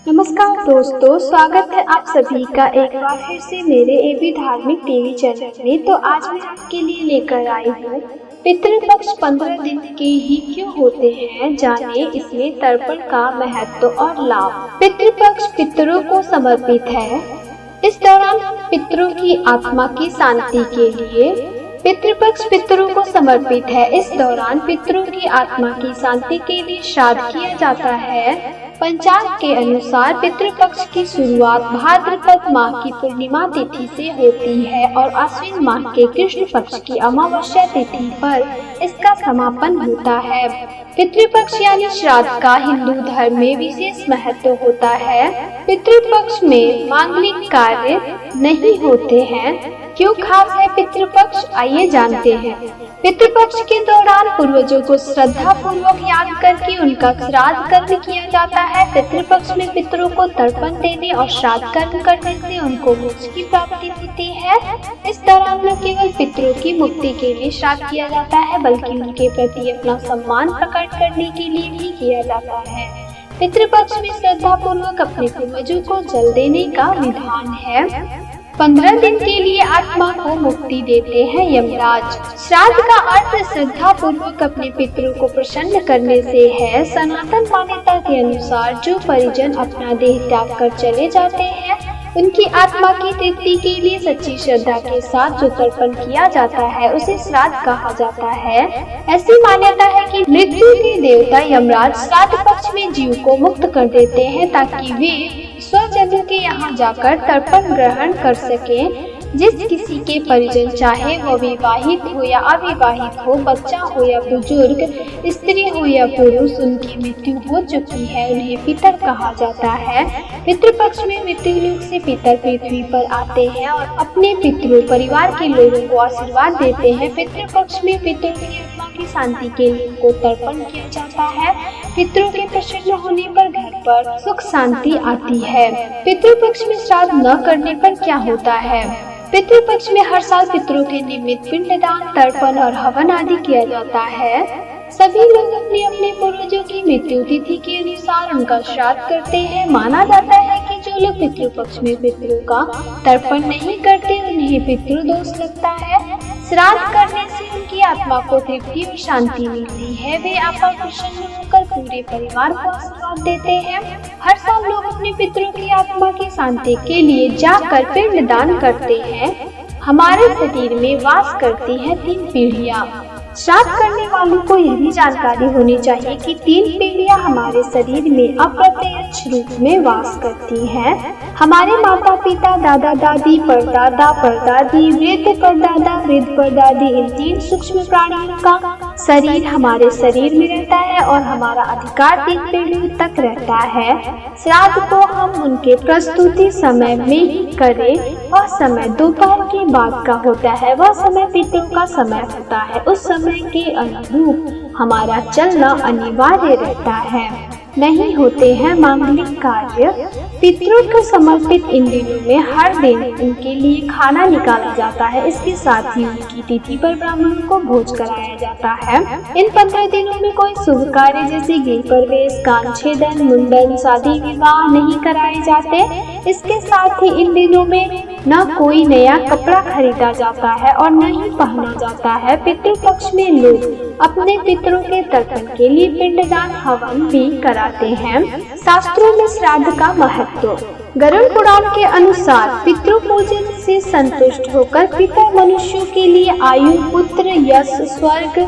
नमस्कार दोस्तों, स्वागत है आप सभी का एक बार फिर से मेरे एबी धार्मिक टीवी चैनल में। तो आज मैं आपके लिए लेकर आई हूँ पितृपक्ष 15 दिन के ही क्यों होते हैं, जाने इसमें तर्पण का महत्व और लाभ। पितृपक्ष पितरों को समर्पित है। इस दौरान पितरों की आत्मा की शांति के लिए पितृपक्ष पितरों को समर्पित है। इस दौरान पितरों की आत्मा की शांति के लिए श्राद्ध किया जाता है। पंचांग के अनुसार पितृपक्ष की शुरुआत भाद्रपद माह की पूर्णिमा तिथि से होती है और आश्विन माह के कृष्ण पक्ष की अमावस्या तिथि पर इसका समापन होता है। पितृपक्ष यानी श्राद्ध का हिंदू धर्म में विशेष महत्व होता है। पितृपक्ष में मांगलिक कार्य नहीं होते हैं। क्यों खास है पितृपक्ष, आइए जानते हैं। पितृपक्ष के दौरान पूर्वजों को श्रद्धा पूर्वक याद करके उनका श्राद्ध कर्म किया जाता है। पितृपक्ष में पितरों को तर्पण देने और श्राद्ध कर्म करने से उनको मोक्ष की प्राप्ति होती है। इस दौरान न केवल पितरों की मुक्ति के लिए श्राद्ध किया जाता है, बल्कि उनके प्रति अपना सम्मान प्रकट करने के लिए भी किया जाता है। पितृपक्ष में श्रद्धा पूर्वक अपने पूर्वजों को जल देने का विधान है। 15 दिन के लिए आत्मा को मुक्ति देते हैं यमराज। श्राद्ध का अर्थ श्रद्धा पूर्वक अपने पितरों को प्रसन्न करने से है। सनातन मान्यता के अनुसार जो परिजन अपना देह त्याग कर चले जाते हैं, उनकी आत्मा की तृप्ति के लिए सच्ची श्रद्धा के साथ जो तर्पण किया जाता है उसे श्राद्ध कहा जाता है। ऐसी मान्यता है कि मृत्यु के देवता यमराज श्राद्ध पक्ष में जीव को मुक्त कर देते हैं ताकि वे स्वजनों के यहाँ जाकर तर्पण ग्रहण कर सकें। जिस किसी के परिजन, चाहे वो विवाहित हो या अविवाहित हो, बच्चा हो या बुजुर्ग, स्त्री हो या पुरुष, उनकी मृत्यु हो चुकी है, उन्हें पितर कहा जाता है। पितृपक्ष में मृत्युलोक से पितर पृथ्वी पर आते हैं और अपने पितरों परिवार के लोगों को आशीर्वाद देते हैं। पितृपक्ष में पितरों की आत्मा की शांति के लिए उनको तर्पण किया जाता है। पितरों के प्रसन्न होने पर घर पर सुख शांति आती है। पितृपक्ष में श्राद्ध न करने पर क्या होता है? पितृपक्ष में हर साल पितरों के निमित्त पिंडदान, तर्पण और हवन आदि किया जाता है। सभी लोग अपने अपने पूर्वजों की मृत्यु तिथि के अनुसार उनका श्राद्ध करते हैं। माना जाता है कि जो लोग पितृपक्ष में पितरों का तर्पण नहीं करते, उन्हें पितृदोष लगता है। श्राद्ध करने से उनकी आत्मा को तृप्ति और शांति मिलती है। वे आपा प्रसन्न होकर पूरे परिवार को आशीर्वाद देते हैं। हर साल लोग अपने पितरों की आत्मा की शांति के लिए जाकर पिंडदान करते हैं। हमारे शरीर में वास करती हैं 3 पीढ़ियाँ। श्राद्ध करने वालों को यह भी जानकारी होनी चाहिए कि 3 पीढ़ियाँ हमारे शरीर में अप्रत्यक्ष रूप में वास करती हैं। हमारे माता पिता, दादा दादी, परदादा परदादी, वृद्ध परदादा वृद्ध परदादी, इन 3 सूक्ष्म प्राणियों का शरीर हमारे शरीर में रहता है और हमारा अधिकार 3 पीढ़ियों तक रहता है। श्राद्ध को हम उनके प्रस्तुति समय में ही करें। वह समय दोपहर के बाद का होता है। वह समय पितरों का समय होता है। उस समय के अनुरूप हमारा चलना अनिवार्य रहता है। नहीं होते हैं मांगलिक कार्य। पितरों को समर्पित इन दिनों में हर दिन उनके लिए खाना निकाला जाता है। इसके साथ ही उनकी तिथि पर ब्राह्मणों को भोज कराया जाता है। इन 15 दिनों में कोई शुभ कार्य जैसे गृह प्रवेश, कांछेदन, मुंडन, शादी विवाह नहीं कराए जाते। इसके साथ ही इन दिनों में न कोई नया कपड़ा खरीदा जाता है और न ही पहना जाता है। पितृपक्ष में लोग अपने पितरों के तर्पण के लिए पिंडदान हवन भी कराते हैं। शास्त्रों में श्राद्ध का महत्व। गरुड़ पुराण के अनुसार पितृ पूजन से संतुष्ट होकर पितर मनुष्यों के लिए आयु, पुत्र, यश, स्वर्ग,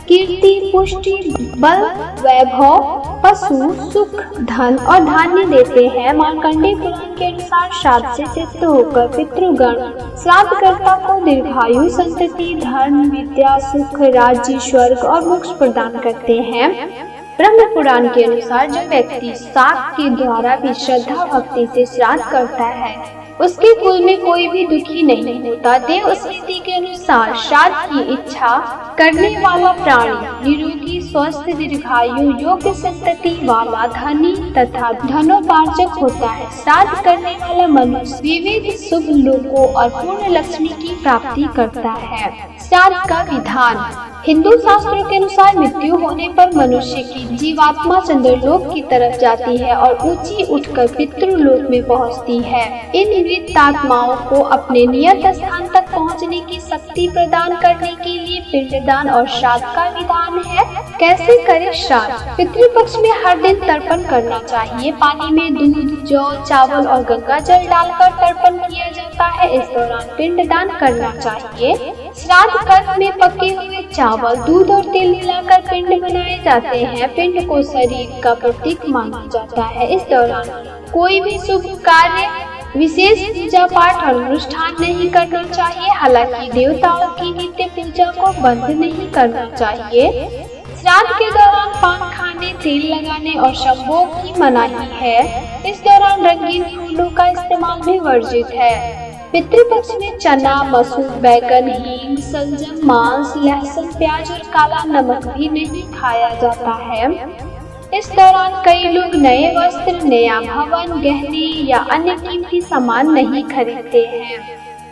कीर्ति, पुष्टि, बल, वैभव, पशु, सुख, धन और धान्य देते हैं। मार्कंडेय पुराण के अनुसार श्राद्ध से तृप्त होकर पितृगण श्राद्धकर्ता को दीर्घायु, संतति, धन, विद्या, सुख, राज्य, स्वर्ग और मोक्ष प्रदान करते हैं। ब्रह्म पुराण के अनुसार जो व्यक्ति शाक के द्वारा भी श्रद्धा भक्ति से श्राद्ध करता है, उसके कुल में कोई भी दुखी नहीं होता। देव स्मृति के अनुसार श्राद्ध की इच्छा करने वाला प्राणी निरोगी, स्वस्थ, दीर्घायु, योग्य संतति वाला, धनी तथा धनोपार्जक होता है। श्राद्ध करने वाला मनुष्य विविध शुभ लोकों और पूर्ण लक्ष्मी की प्राप्ति करता है। श्राद्ध का विधान। हिंदू शास्त्रों के अनुसार मृत्यु होने पर मनुष्य की जीवात्मा चंद्रलोक की तरफ जाती है और ऊंची उठकर पितृलोक में पहुंचती है। इन मृत आत्माओं को अपने नियत स्थान तक पहुंचने की शक्ति प्रदान करने के लिए पिंडदान और श्राद्ध का विधान है। कैसे करें श्राद्ध? पितृपक्ष में हर दिन तर्पण करना चाहिए। पानी में दूध, जौ, चावल और गंगा जल डालकर तर्पण किया जाता है। इस दौरान पिंडदान करना चाहिए। श्राद्ध कर्म में पके हुए चावल, दूध और तेल मिलाकर पिंड बनाए जाते हैं। पिंड को शरीर का प्रतीक माना जाता है। इस दौरान कोई भी शुभ कार्य, विशेष पूजा पाठ और अनुष्ठान नहीं करना चाहिए। हालांकि देवताओं की नित्य पूजा को बंद नहीं करना चाहिए। श्राद्ध के दौरान पान खाने, तेल लगाने और संभोग की मनाही है। इस दौरान रंगीन फूलों का इस्तेमाल भी वर्जित है। पितृपक्ष में चना, मसूर, बैगन, हींग, सलजम, मांस, लहसुन, प्याज और काला नमक भी नहीं खाया जाता है। इस दौरान कई लोग नए वस्त्र, नया भवन, गहने या अन्य कीमती सामान नहीं खरीदते हैं।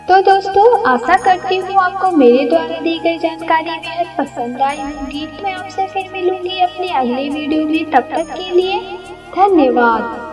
तो दोस्तों, आशा करती हूँ आपको मेरे द्वारा दी गई जानकारी बेहद पसंद आई होगी। मैं आपसे फिर मिलूंगी अपने अगले वीडियो में। तब तक के लिए धन्यवाद।